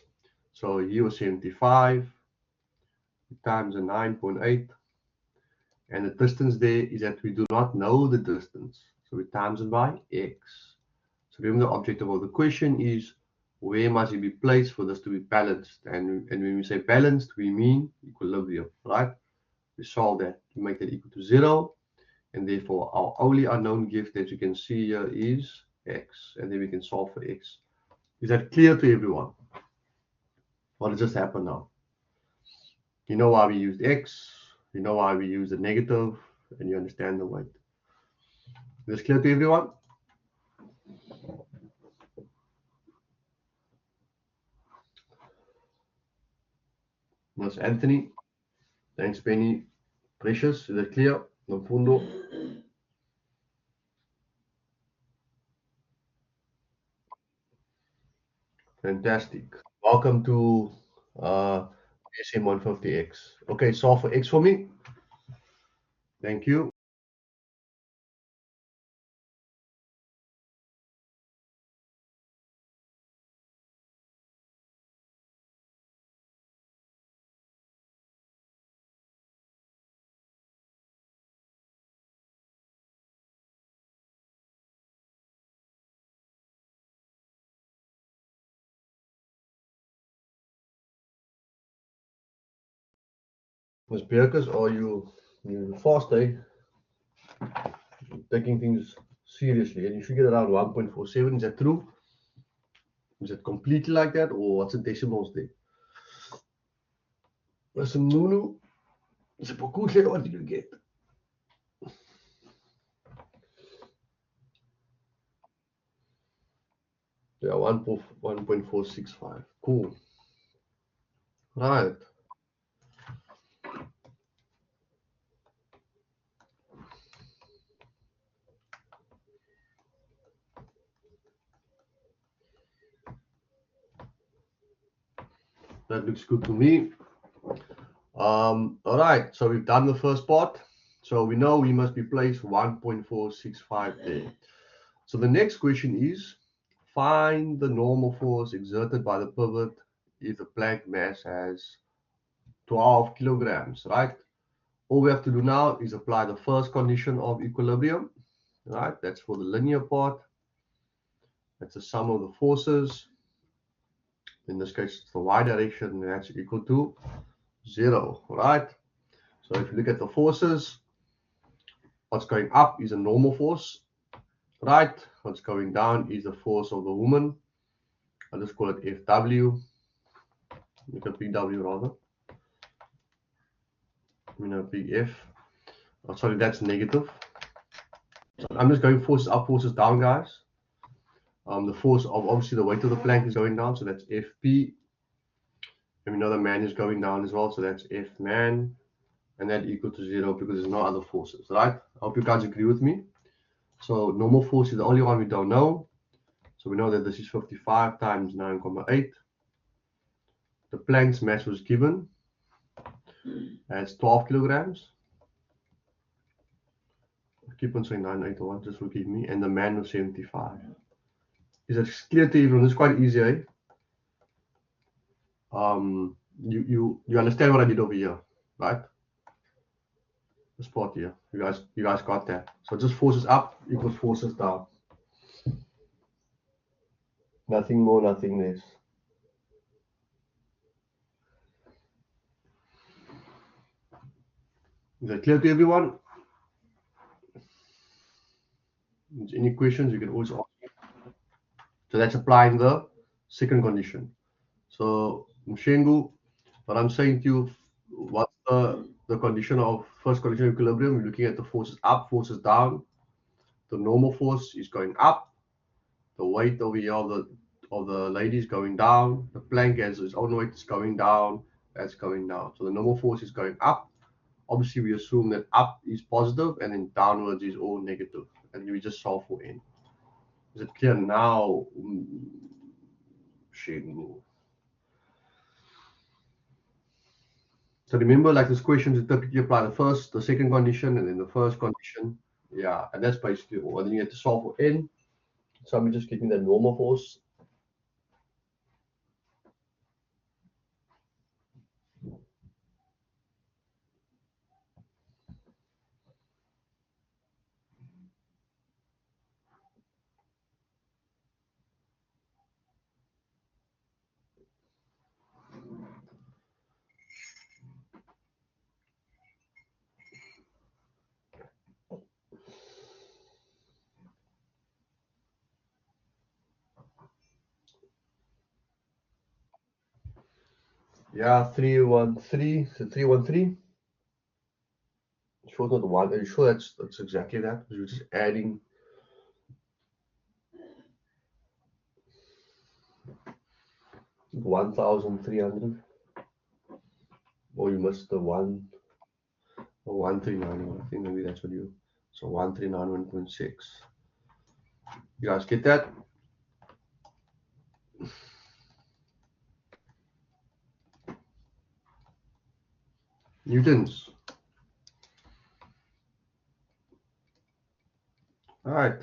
So here was 75 times a 9.8. And the distance there is that we do not know the distance. So we times it by x. So remember the objective of the question is where must it be placed for this to be balanced? And when we say balanced, we mean equilibrium, right? We solve that to make that equal to 0. And therefore, our only unknown gift that you can see here is x. And then we can solve for x. Is that clear to everyone? What has just happened now? You know why we used x. You know why we use the negative. And you understand the weight. Is this clear to everyone? That's Anthony. Thanks, Penny. Precious, is that clear? No fundo. Fantastic. Welcome to SM150X. Okay, solve for X for me. Thank you. Ms. Birkus, are you fast, eh? Taking things seriously, and you figured around 1.47. Is that true? Is it completely like that, or what's the decimals there? Listen, Nunu, what did you get? Yeah, 1.465. Cool. Right. That looks good to me. All right, so we've done the first part. So we know we must be placed 1.465 there. So the next question is, find the normal force exerted by the pivot if the plank mass has 12 kilograms, right? All we have to do now is apply the first condition of equilibrium, right? That's for the linear part. That's the sum of the forces. In this case, it's the y direction, and that's equal to 0, right? So if you look at the forces, what's going up is a normal force, right? What's going down is the force of the woman. I'll just call it FW. Make a PW rather. Big F. Oh, sorry, that's negative. So I'm just going forces up, forces down, guys. The force of obviously the weight of the plank is going down, so that's FP. And we know the man is going down as well, so that's F man. And that equal to 0 because there's no other forces, right? I hope you guys agree with me. So normal force is the only one we don't know. So we know that this is 55 times 9,8. The plank's mass was given as 12 kilograms. I keep on saying 981, just forgive me. And the man was 75. Is that clear to everyone? It's quite easy, eh? You understand what I did over here, right? The spot here. You guys got that. So just forces up equals forces down. Nothing more, nothing less. Is that clear to everyone? Any questions, you can always ask. So that's applying the second condition. So Mshengu, what I'm saying to you, what's the condition of first condition of equilibrium? We're looking at the forces up, forces down. The normal force is going up. The weight over here of the lady is going down. The plank has its own weight is going down. That's going down. So the normal force is going up. Obviously, we assume that up is positive and then downwards is all negative. And we just solve for n. Is it clear now? So remember, like this question, you typically apply the second condition, and then the first condition. Yeah, and that's basically all. And then you have to solve for n. So I'm just getting the normal force. Yeah, 313. So 313. Sure, not one. Are you sure that's exactly that? Because we're just adding. $1,300. Oh, you missed the 139. I think maybe that's what you. So 139.1.6. You guys get that? Newtons. All right.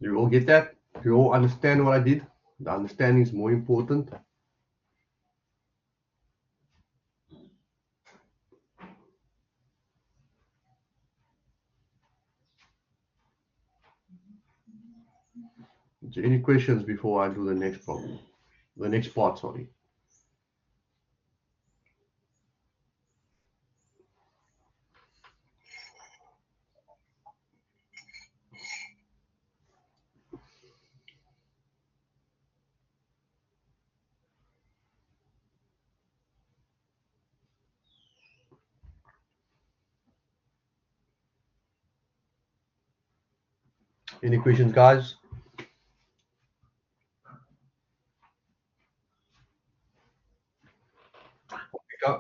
You all get that? You all understand what I did? The understanding is more important. So any questions before I do the next problem? The next part, sorry. Any questions, guys?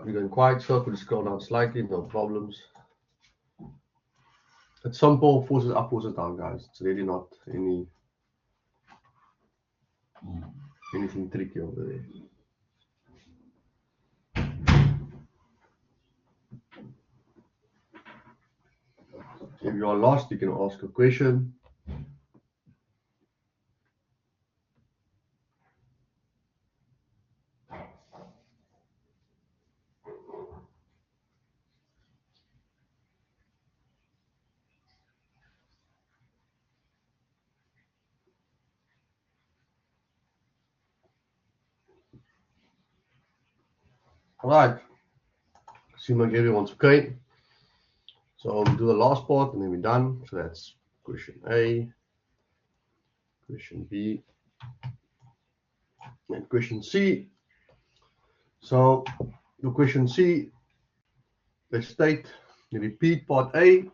You're going quiet, so could scroll down slightly, no problems. It's simple, forces up, forces down, guys. It's really not anything tricky over there. If you are lost, you can ask a question. All right. Seems like everyone's okay. So we'll do the last part and then we're done. So that's question A, question B, and question C. So the question C, they state, you repeat part A,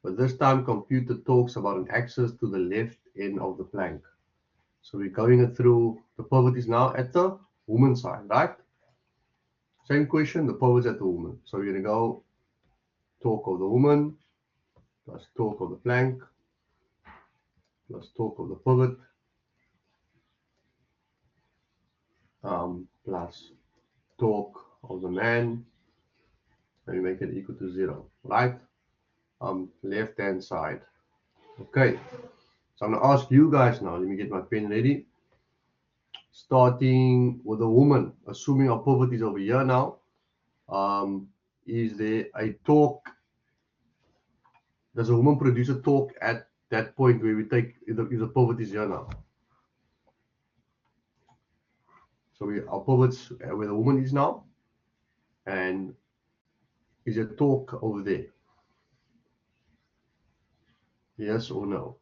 but this time computer talks about an axis to the left end of the plank. So we're going it through, the pivot is now at the woman side, right? Same question, the pivot's at the woman. So we're going to go talk of the woman. plus torque of the plank plus torque of the pivot plus torque of the man, and we make it equal to 0, right? Left hand side. Okay, so I'm gonna ask you guys now, let me get my pen ready. Starting with the woman, assuming our pivot is over here now, is there a torque? Does a woman produce a torque at that point where we take, if the pivot is here now? So our pivot's where the woman is now, and is a torque over there? Yes or no?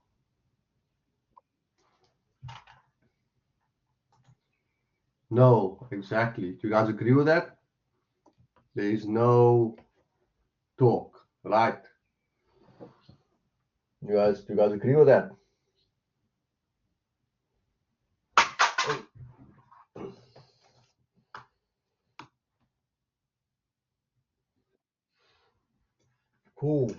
No, exactly. Do you guys agree with that? There is no torque, right? Do you guys agree with that? Cool.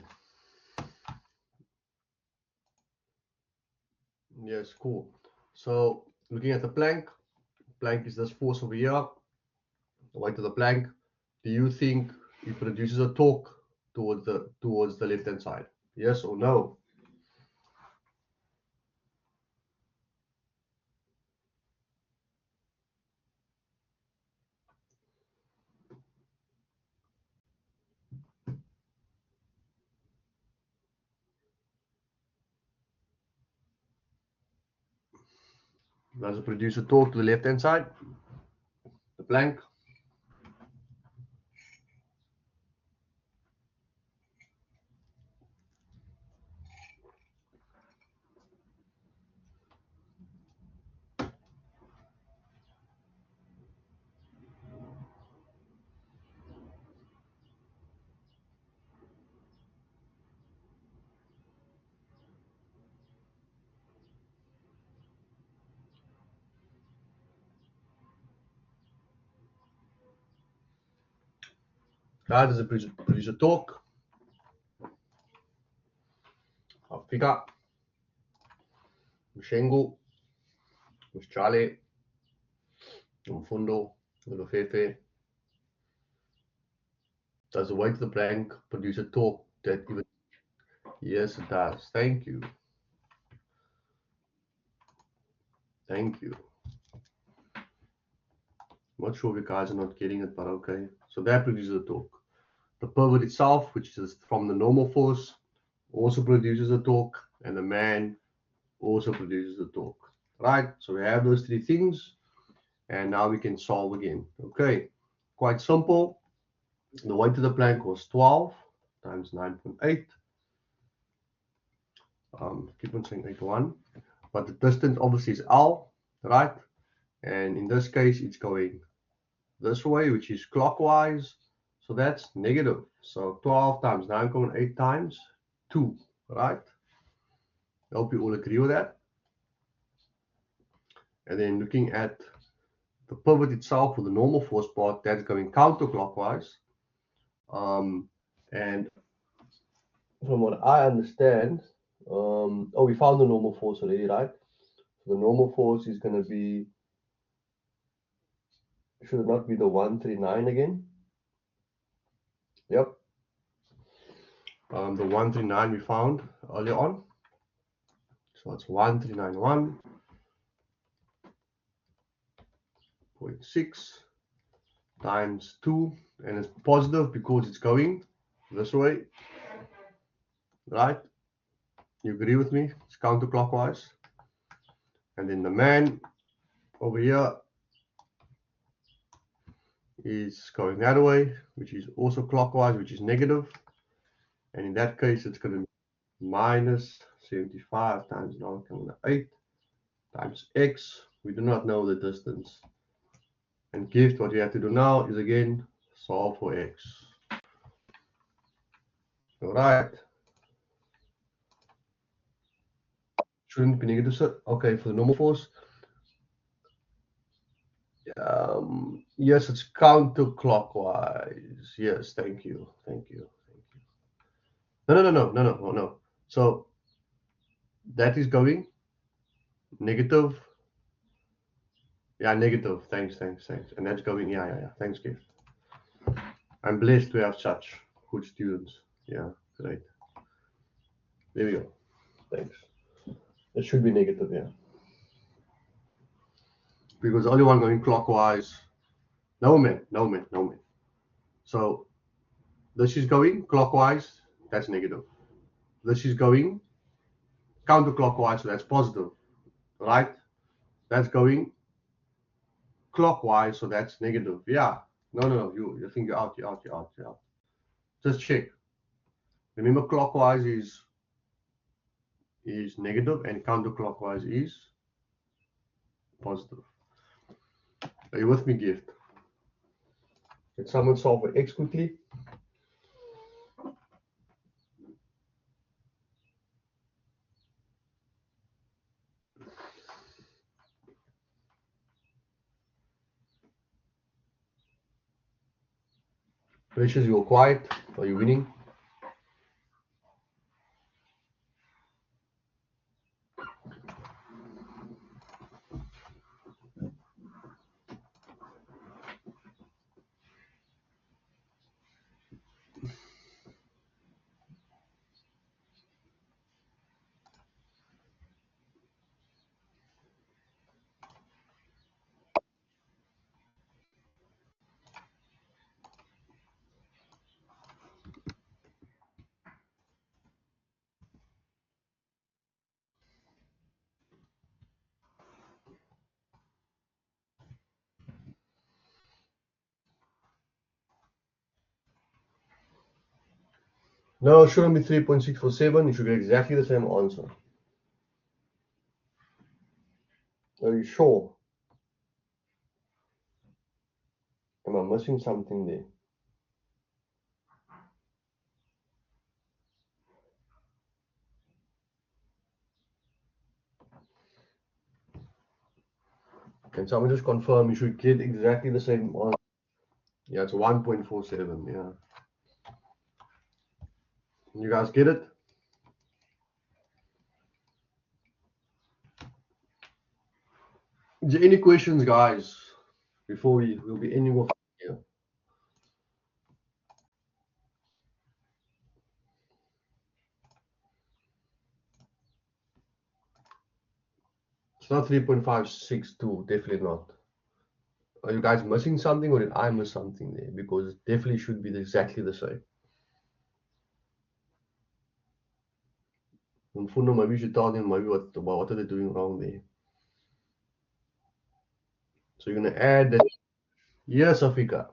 Yes, cool. So looking at the plank is this force over here, the weight of the plank. Do you think it produces a torque towards the left hand side? Yes or no? Does it produce a torque to the left hand side? The plank? Does it produce a torque? Afrika, Mshengu, Mshale, Mfundo, Ulofefe. Does the weight of the plank produce a torque that even? Yes, it does. Thank you. Thank you. I'm not sure if you guys are not getting it, but okay. So that produces a torque. The pivot itself, which is from the normal force, also produces a torque, and the man also produces a torque. Right? So we have those three things, and now we can solve again. Okay, quite simple. The weight of the plank was 12 times 9.8. Keep on saying 81, but the distance obviously is L, right? And in this case, it's going this way, which is clockwise. So that's negative. So 12 times 9.8 times 2, right? I hope you all agree with that. And then looking at the pivot itself for the normal force part, that's going counterclockwise. And from what I understand, we found the normal force already, right? So the normal force is going to be, should it not be the 139 again? Yep. The 139 we found earlier on. So it's 1391.6 times 2, and it's positive because it's going this way, right? You agree with me? It's counterclockwise. And then the man over here is going that way, which is also clockwise, which is negative. And in that case, it's going to be minus 75 times 9.8 times x. We do not know the distance. And gift, what we have to do now is again solve for x. All right. Shouldn't be negative, sir. Okay, for the normal force. Yes, it's counterclockwise. Yes, thank you. Thank you. Thank you. No. So that is going negative. Yeah, negative. Thanks. And that's going, yeah. Thanks, Kev. I'm blessed to have such good students. Yeah, great. There we go. Thanks. It should be negative, yeah. Because the only one going clockwise. No, man. So this is going clockwise, that's negative. This is going counterclockwise, so that's positive, right? That's going clockwise, so that's negative. Yeah. No. You think you're out. Just check. Remember, clockwise is negative and counterclockwise is positive. Are you with me, Gift? Can someone solve for x quickly? Precious, you're quiet. Are you winning? No, it shouldn't be 3.647. You should get exactly the same answer. Are you sure? Am I missing something there? Can someone just confirm you should get exactly the same answer? Yeah, it's 1.47. Yeah. You guys get it? Is there any questions, guys, before we'll be ending off here? It's not 3.562, definitely not. Are you guys missing something, or did I miss something there? Because it definitely should be exactly the same. And Funo, maybe you should tell them maybe what are they doing wrong there. So you're gonna add that. Yes, Afika.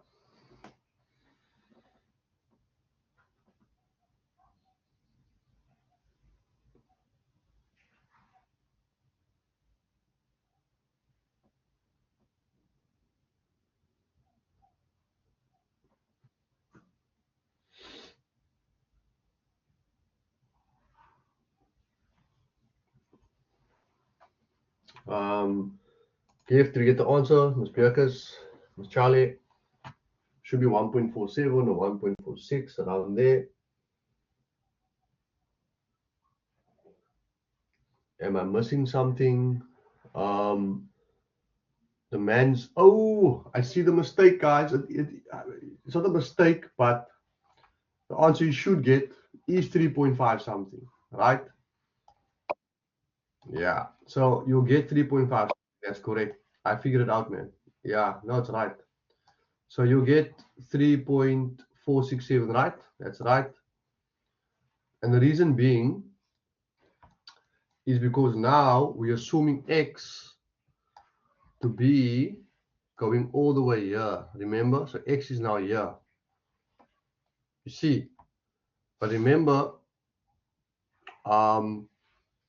Give to get the answer, Ms. Bjerkes, Ms. Charlie. Should be 1.47 or 1.46 around there. Am I missing something? The man's. Oh, I see the mistake, guys. It's not a mistake, but the answer you should get is 3.5 something, right? Yeah. So you'll get 3.5. That's correct. I figured it out, man. Yeah, no, it's right. So you get 3.467, right? That's right. And the reason being is because now we're assuming x to be going all the way here. Remember? So x is now here. You see? But remember,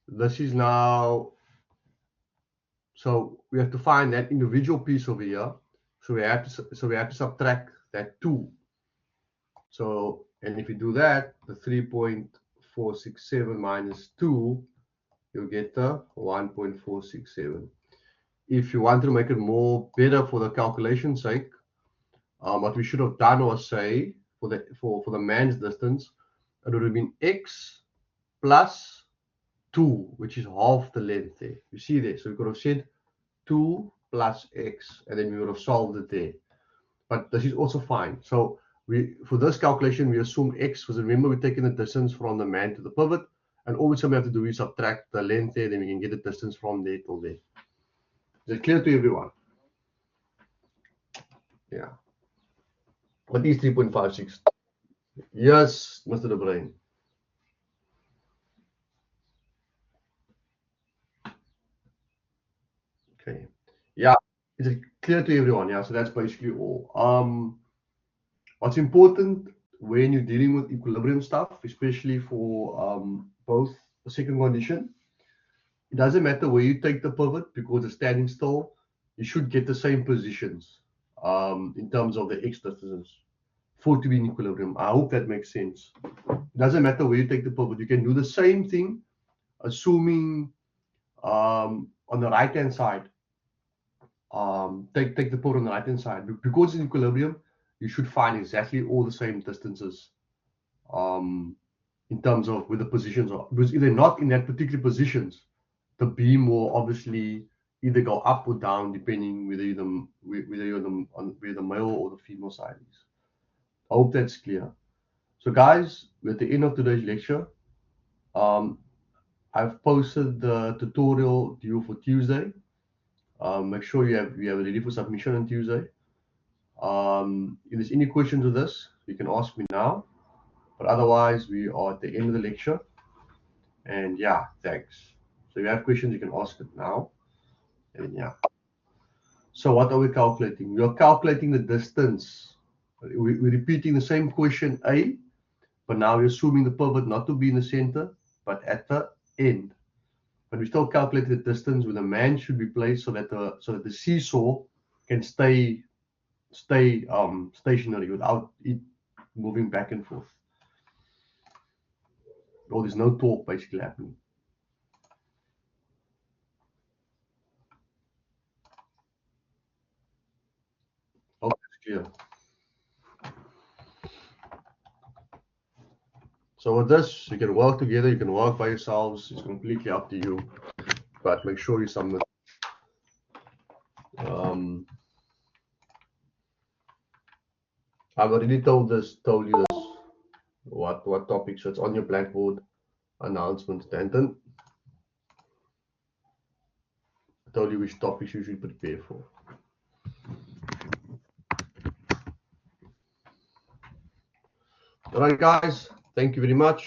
this is now, so we have to find that individual piece over here. So we have to subtract that 2. So, and if you do that, the 3.467 minus 2, you'll get the 1.467. If you want to make it more better for the calculation sake, what we should have done was say for the man's distance, it would have been x plus 2, which is half the length there. You see there? So we could have said 2 plus x, and then we would have solved it there. But this is also fine. So for this calculation, we assume x, because remember we're taking the distance from the man to the pivot, and all we have to do is subtract the length there, then we can get the distance from there till there. Is it clear to everyone? Yeah. What is 3.56? Yes, Mr. De Bruin. Okay. Yeah. Is it clear to everyone? Yeah. So that's basically all. What's important when you're dealing with equilibrium stuff, especially for both the second condition, it doesn't matter where you take the pivot because it's standing still, you should get the same positions in terms of the x distance for it to be in equilibrium. I hope that makes sense. It doesn't matter where you take the pivot. You can do the same thing, assuming on the right-hand side, take the pivot on the right-hand side. Because it's in equilibrium, you should find exactly all the same distances in terms of where the positions are. Because if they're not in that particular positions, the beam will obviously either go up or down depending whether you're on where the male or the female side is. I hope that's clear. So guys, we're at the end of today's lecture. I've posted the tutorial due for Tuesday. Make sure you have it ready for submission on Tuesday. If there's any questions with this, you can ask me now. But otherwise, we are at the end of the lecture. And yeah, thanks. So if you have questions, you can ask it now. And yeah. So what are we calculating? We are calculating the distance. We're repeating the same question A, but now we're assuming the pivot not to be in the center, but at the end. But we still calculate the distance where the man should be placed so that the seesaw can stay stationary without it moving back and forth. Or there's no torque basically happening. Hope that's clear. So with this, you can work together, you can work by yourselves. It's completely up to you. But make sure you submit. I've already told you this, what topic. So it's on your Blackboard announcement, Stanton. I told you which topics you should prepare for. All right, guys. Thank you very much.